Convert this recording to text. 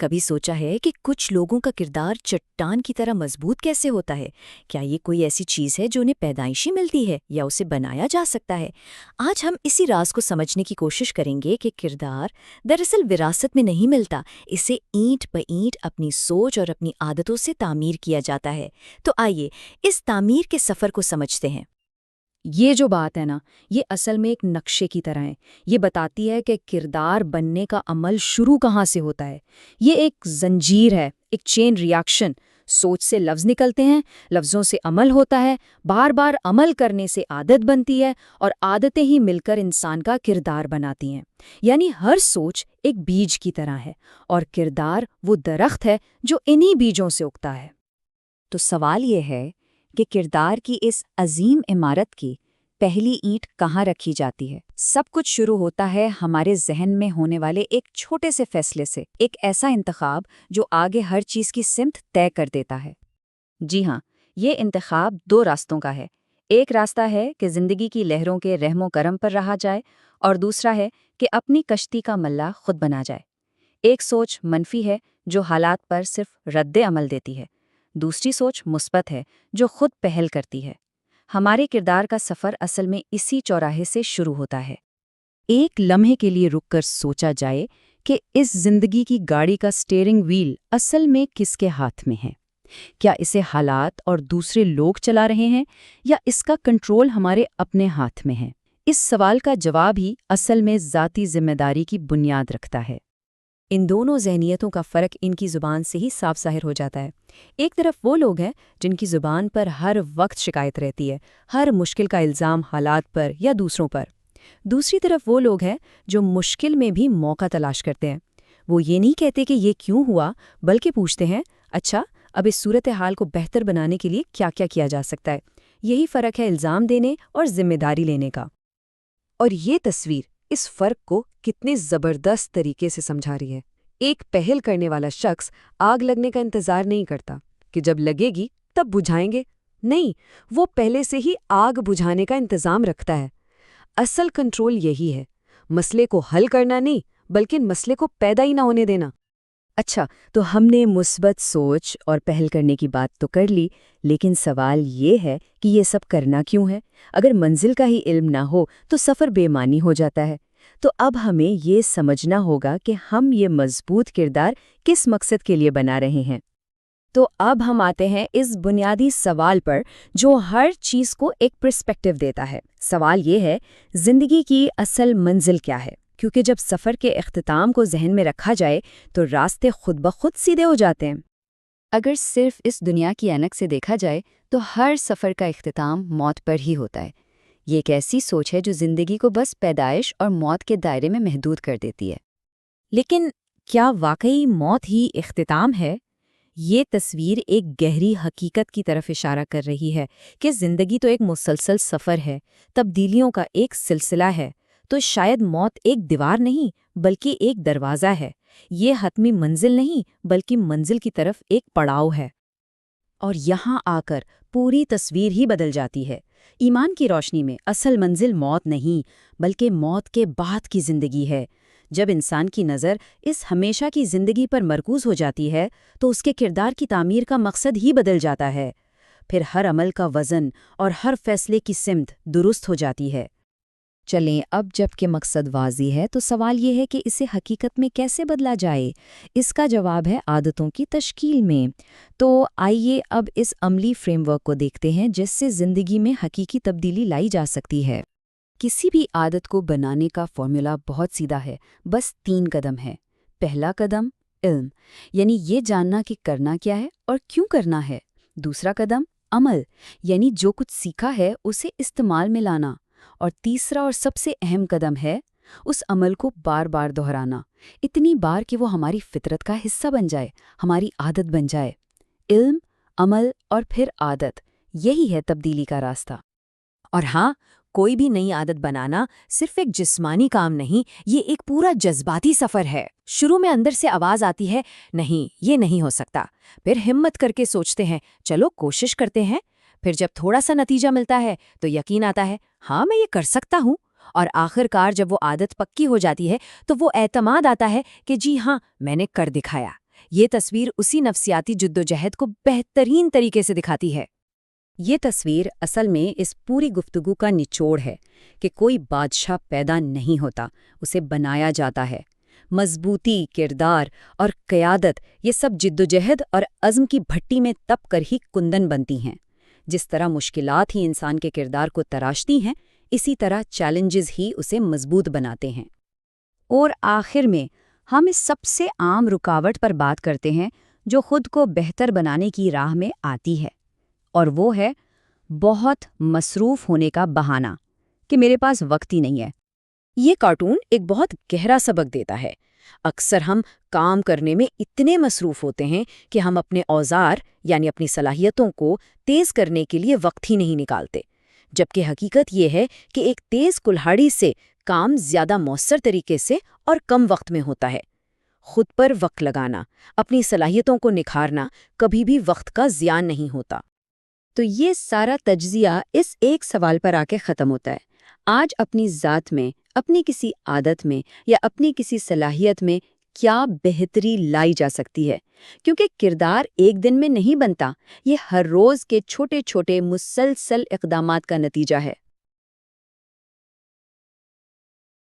کبھی سوچا ہے کہ کچھ لوگوں کا کردار چٹان کی طرح مضبوط کیسے ہوتا ہے؟ کیا یہ کوئی ایسی چیز ہے جو انہیں پیدائشی ملتی ہے یا اسے بنایا جا سکتا ہے؟ آج ہم اسی راز کو سمجھنے کی کوشش کریں گے کہ کردار دراصل وراثت میں نہیں ملتا، اسے اینٹ بہ اینٹ اپنی سوچ اور اپنی عادتوں سے تعمیر کیا جاتا ہے۔ تو آئیے اس تعمیر کے سفر کو سمجھتے ہیں۔ یہ جو بات ہے نا، یہ اصل میں ایک نقشے کی طرح ہے۔ یہ بتاتی ہے کہ کردار بننے کا عمل شروع کہاں سے ہوتا ہے۔ یہ ایک زنجیر ہے، ایک چین ریاکشن۔ سوچ سے لفظ نکلتے ہیں، لفظوں سے عمل ہوتا ہے، بار بار عمل کرنے سے عادت بنتی ہے، اور عادتیں ہی مل کر انسان کا کردار بناتی ہیں۔ یعنی ہر سوچ ایک بیج کی طرح ہے، اور کردار وہ درخت ہے جو انہی بیجوں سے اگتا ہے۔ تو سوال یہ ہے کہ کردار کی اس عظیم عمارت کی پہلی اینٹ کہاں رکھی جاتی ہے؟ سب کچھ شروع ہوتا ہے ہمارے ذہن میں ہونے والے ایک چھوٹے سے فیصلے سے، ایک ایسا انتخاب جو آگے ہر چیز کی سمت طے کر دیتا ہے۔ جی ہاں، یہ انتخاب دو راستوں کا ہے۔ ایک راستہ ہے کہ زندگی کی لہروں کے رحم و کرم پر رہا جائے، اور دوسرا ہے کہ اپنی کشتی کا ملا خود بنا جائے۔ ایک سوچ منفی ہے جو حالات پر صرف رد عمل دیتی ہے، دوسری سوچ مثبت ہے جو خود پہل کرتی ہے۔ ہمارے کردار کا سفر اصل میں اسی چوراہے سے شروع ہوتا ہے۔ ایک لمحے کے لیے رک کر سوچا جائے کہ اس زندگی کی گاڑی کا سٹیئرنگ وہیل اصل میں کس کے ہاتھ میں ہے؟ کیا اسے حالات اور دوسرے لوگ چلا رہے ہیں، یا اس کا کنٹرول ہمارے اپنے ہاتھ میں ہے؟ اس سوال کا جواب ہی اصل میں ذاتی ذمہ داری کی بنیاد رکھتا ہے۔ ان دونوں ذہنیتوں کا فرق ان کی زبان سے ہی صاف ظاہر ہو جاتا ہے۔ ایک طرف وہ لوگ ہیں جن کی زبان پر ہر وقت شکایت رہتی ہے، ہر مشکل کا الزام حالات پر یا دوسروں پر۔ دوسری طرف وہ لوگ ہیں جو مشکل میں بھی موقع تلاش کرتے ہیں۔ وہ یہ نہیں کہتے کہ یہ کیوں ہوا، بلکہ پوچھتے ہیں، اچھا اب اس صورتحال کو بہتر بنانے کے لیے کیا کیا کیا جا سکتا ہے؟ یہی فرق ہے الزام دینے اور ذمہ داری لینے کا۔ اور یہ تصویر اس فرق کو کتنے زبردست طریقے سے سمجھا رہی ہے۔ ایک پہل کرنے والا شخص آگ لگنے کا انتظار نہیں کرتا کہ جب لگے گی تب بجھائیں گے، نہیں، وہ پہلے سے ہی آگ بجھانے کا انتظام رکھتا ہے۔ اصل کنٹرول یہی ہے، مسئلے کو حل کرنا نہیں بلکہ مسئلے کو پیدا ہی نہ ہونے دینا۔ اچھا، تو ہم نے مثبت سوچ اور پہل کرنے کی بات تو کر لی، لیکن سوال یہ ہے کہ یہ سب کرنا کیوں ہے؟ اگر منزل کا ہی علم نہ ہو تو سفر بے معنی ہو جاتا ہے۔ تو اب ہمیں یہ سمجھنا ہوگا کہ ہم یہ مضبوط کردار کس مقصد کے لیے بنا رہے ہیں۔ تو اب ہم آتے ہیں اس بنیادی سوال پر جو ہر چیز کو ایک پرسپیکٹیو دیتا ہے۔ سوال یہ ہے، زندگی کی اصل منزل کیا ہے؟ کیونکہ جب سفر کے اختتام کو ذہن میں رکھا جائے تو راستے خود بخود سیدھے ہو جاتے ہیں۔ اگر صرف اس دنیا کی اینک سے دیکھا جائے تو ہر سفر کا اختتام موت پر ہی ہوتا ہے۔ یہ ایک ایسی سوچ ہے جو زندگی کو بس پیدائش اور موت کے دائرے میں محدود کر دیتی ہے۔ لیکن کیا واقعی موت ہی اختتام ہے؟ یہ تصویر ایک گہری حقیقت کی طرف اشارہ کر رہی ہے کہ زندگی تو ایک مسلسل سفر ہے، تبدیلیوں کا ایک سلسلہ ہے۔ تو شاید موت ایک دیوار نہیں بلکہ ایک دروازہ ہے، یہ حتمی منزل نہیں بلکہ منزل کی طرف ایک پڑاؤ ہے۔ اور یہاں آ کر پوری تصویر ہی بدل جاتی ہے۔ ایمان کی روشنی میں اصل منزل موت نہیں بلکہ موت کے بعد کی زندگی ہے۔ جب انسان کی نظر اس ہمیشہ کی زندگی پر مرکوز ہو جاتی ہے تو اس کے کردار کی تعمیر کا مقصد ہی بدل جاتا ہے۔ پھر ہر عمل کا وزن اور ہر فیصلے کی سمت درست ہو جاتی ہے۔ چلیں اب جب کہ مقصد واضح ہے تو سوال یہ ہے کہ اسے حقیقت میں کیسے بدلا جائے؟ اس کا جواب ہے عادتوں کی تشکیل میں۔ تو آئیے اب اس عملی فریم ورک کو دیکھتے ہیں جس سے زندگی میں حقیقی تبدیلی لائی جا سکتی ہے۔ کسی بھی عادت کو بنانے کا فارمولا بہت سیدھا ہے، بس 3 قدم ہے۔ پہلا قدم علم، یعنی یہ جاننا کہ کرنا کیا ہے اور کیوں کرنا ہے۔ دوسرا قدم عمل، یعنی جو کچھ سیکھا ہے اسے استعمال میں لانا۔ اور تیسرا اور سب سے اہم قدم ہے اس عمل کو بار بار دہرانا، اتنی بار کہ وہ ہماری فطرت کا حصہ بن جائے، ہماری عادت بن جائے۔ علم، عمل اور پھر عادت، یہی ہے تبدیلی کا راستہ۔ اور ہاں، کوئی بھی نئی عادت بنانا صرف ایک جسمانی کام نہیں، یہ ایک پورا جذباتی سفر ہے۔ شروع میں اندر سے آواز آتی ہے، نہیں یہ نہیں ہو سکتا، پھر ہمت کر کے سوچتے ہیں چلو کوشش کرتے ہیں، پھر جب تھوڑا سا نتیجہ ملتا ہے تو یقین آتا ہے ہاں میں یہ کر سکتا ہوں، اور آخر کار جب وہ عادت پکی ہو جاتی ہے تو وہ اعتماد آتا ہے کہ جی ہاں میں نے کر دکھایا۔ یہ تصویر اسی نفسیاتی جدوجہد کو بہترین طریقے سے دکھاتی ہے۔ یہ تصویر اصل میں اس پوری گفتگو کا نچوڑ ہے کہ کوئی بادشاہ پیدا نہیں ہوتا، اسے بنایا جاتا ہے۔ مضبوطی، کردار اور قیادت، یہ سب جدوجہد اور عزم کی بھٹی میں تپ کر ہی کندن بنتی ہیں۔ جس طرح مشکلات ہی انسان کے کردار کو تراشتی ہیں، اسی طرح چیلنجز ہی اسے مضبوط بناتے ہیں۔ اور آخر میں ہم اس سب سے عام رکاوٹ پر بات کرتے ہیں جو خود کو بہتر بنانے کی راہ میں آتی ہے، اور وہ ہے بہت مصروف ہونے کا بہانہ کہ میرے پاس وقت ہی نہیں ہے۔ یہ کارٹون ایک بہت گہرا سبق دیتا ہے۔ اکثر ہم کام کرنے میں اتنے مصروف ہوتے ہیں کہ ہم اپنے اوزار یعنی اپنی صلاحیتوں کو تیز کرنے کے لیے وقت ہی نہیں نکالتے، جبکہ حقیقت یہ ہے کہ ایک تیز کلہاڑی سے کام زیادہ مؤثر طریقے سے اور کم وقت میں ہوتا ہے۔ خود پر وقت لگانا، اپنی صلاحیتوں کو نکھارنا کبھی بھی وقت کا ضیاع نہیں ہوتا۔ تو یہ سارا تجزیہ اس ایک سوال پر آ کے ختم ہوتا ہے۔ آج اپنی ذات میں، اپنی کسی عادت میں یا اپنی کسی صلاحیت میں کیا بہتری لائی جا سکتی ہے؟ کیونکہ کردار ایک دن میں نہیں بنتا، یہ ہر روز کے چھوٹے چھوٹے مسلسل اقدامات کا نتیجہ ہے۔